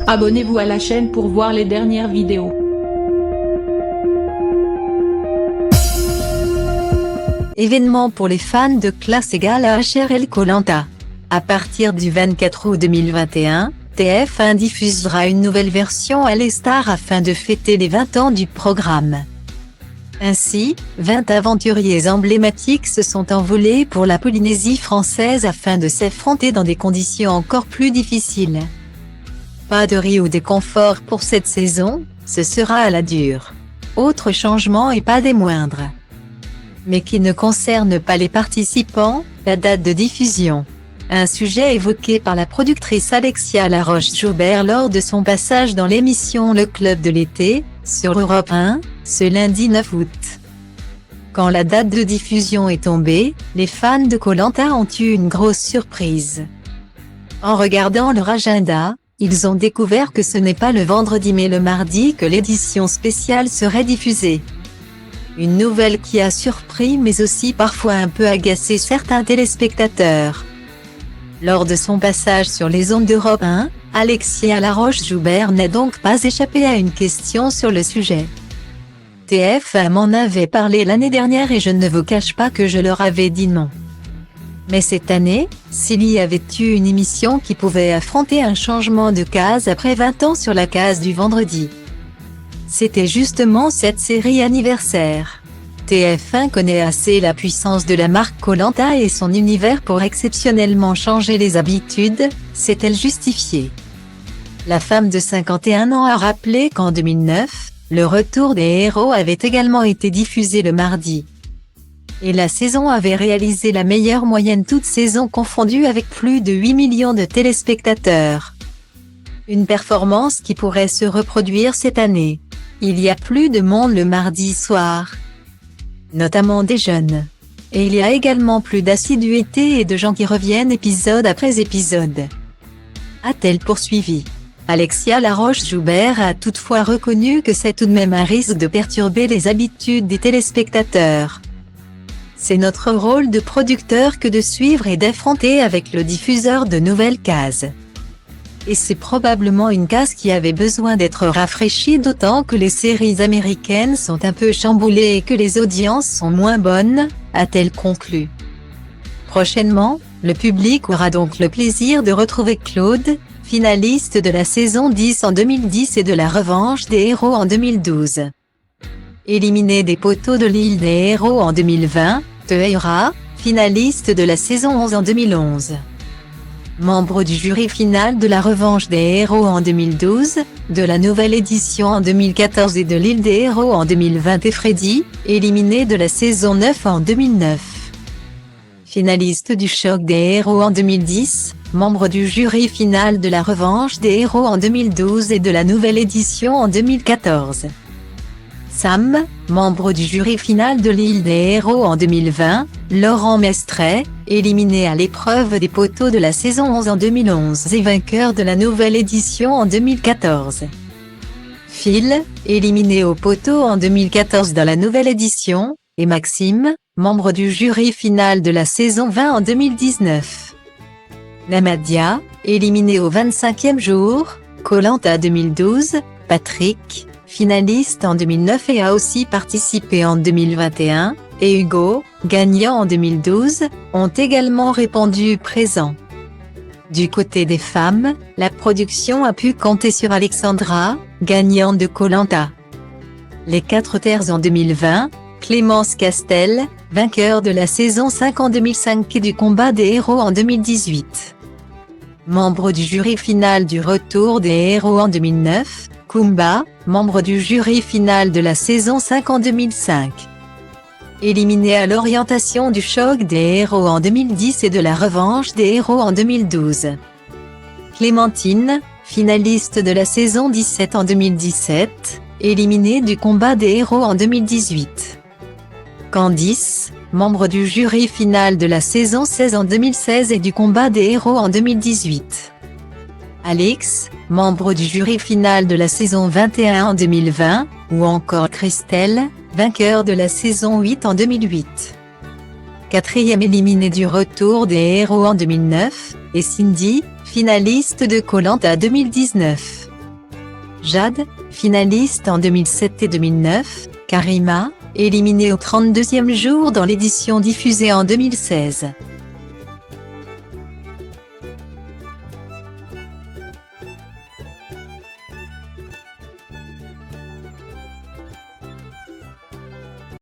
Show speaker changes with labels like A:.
A: Abonnez-vous à la chaîne pour voir les dernières vidéos.
B: Événement pour les fans de classe égale à HRL Koh-Lanta. À partir du 24 août 2021, TF1 diffusera une nouvelle version à l'Star afin de fêter les 20 ans du programme. Ainsi, 20 aventuriers emblématiques se sont envolés pour la Polynésie française afin de s'affronter dans des conditions encore plus difficiles. Pas de riz ou de confort pour cette saison, ce sera à la dure. Autre changement et pas des moindres, mais qui ne concerne pas les participants, la date de diffusion. Un sujet évoqué par la productrice Alexia Laroche-Joubert lors de son passage dans l'émission Le Club de l'été, sur Europe 1, ce lundi 9 août. Quand la date de diffusion est tombée, les fans de Koh-Lanta ont eu une grosse surprise. En regardant leur agenda, ils ont découvert que ce n'est pas le vendredi mais le mardi que l'édition spéciale serait diffusée. Une nouvelle qui a surpris mais aussi parfois un peu agacé certains téléspectateurs. Lors de son passage sur les ondes d'Europe 1, Alexia Laroche-Joubert n'a donc pas échappé à une question sur le sujet. TF1 m'en avait parlé l'année dernière et je ne vous cache pas que je leur avais dit non. Mais cette année, s'il y avait eu une émission qui pouvait affronter un changement de case après 20 ans sur la case du vendredi, c'était justement cette série anniversaire. TF1 connaît assez la puissance de la marque Koh-Lanta et son univers pour exceptionnellement changer les habitudes, s'est-elle justifiée. La femme de 51 ans a rappelé qu'en 2009, le retour des héros avait également été diffusé le mardi. Et la saison avait réalisé la meilleure moyenne toute saison confondue avec plus de 8 millions de téléspectateurs. Une performance qui pourrait se reproduire cette année. Il y a plus de monde le mardi soir, notamment des jeunes. Et il y a également plus d'assiduité et de gens qui reviennent épisode après épisode, a-t-elle poursuivi. Alexia Laroche-Joubert a toutefois reconnu que c'est tout de même un risque de perturber les habitudes des téléspectateurs. C'est notre rôle de producteur que de suivre et d'affronter avec le diffuseur de nouvelles cases. Et c'est probablement une case qui avait besoin d'être rafraîchie d'autant que les séries américaines sont un peu chamboulées et que les audiences sont moins bonnes, a-t-elle conclu. Prochainement, le public aura donc le plaisir de retrouver Claude, finaliste de la saison 10 en 2010 et de la revanche des héros en 2012. Éliminé des poteaux de l'île des héros en 2020, Teheira, finaliste de la saison 11 en 2011. Membre du jury final de la revanche des héros en 2012, de la nouvelle édition en 2014 et de l'île des héros en 2020 et Freddy, éliminé de la saison 9 en 2009. Finaliste du choc des héros en 2010, membre du jury final de la revanche des héros en 2012 et de la nouvelle édition en 2014. Sam, membre du jury final de l'île des héros en 2020, Laurent Mestret, éliminé à l'épreuve des poteaux de la saison 11 en 2011 et vainqueur de la nouvelle édition en 2014. Phil, éliminé au poteau en 2014 dans la nouvelle édition, et Maxime, membre du jury final de la saison 20 en 2019. Namadia, éliminé au 25e jour, Koh-Lanta 2012, Patrick, finaliste en 2009 et a aussi participé en 2021, et Hugo, gagnant en 2012, ont également répondu présent. Du côté des femmes, la production a pu compter sur Alexandra, gagnante de Koh-Lanta. Les 4 terres en 2020, Clémence Castel, vainqueur de la saison 5 en 2005 et du combat des héros en 2018. Membre du jury final du retour des héros en 2009, Kumba, membre du jury final de la saison 5 en 2005. Éliminé à l'orientation du choc des héros en 2010 et de la revanche des héros en 2012. Clémentine, finaliste de la saison 17 en 2017, éliminée du combat des héros en 2018. Candice, membre du jury final de la saison 16 en 2016 et du combat des héros en 2018. Alex, membre du jury final de la saison 21 en 2020, ou encore Christelle, vainqueur de la saison 8 en 2008. Quatrième éliminée du retour des héros en 2009, et Cindy, finaliste de Koh-Lanta 2019. Jade, finaliste en 2007 et 2009, Karima, éliminée au 32e jour dans l'édition diffusée en 2016.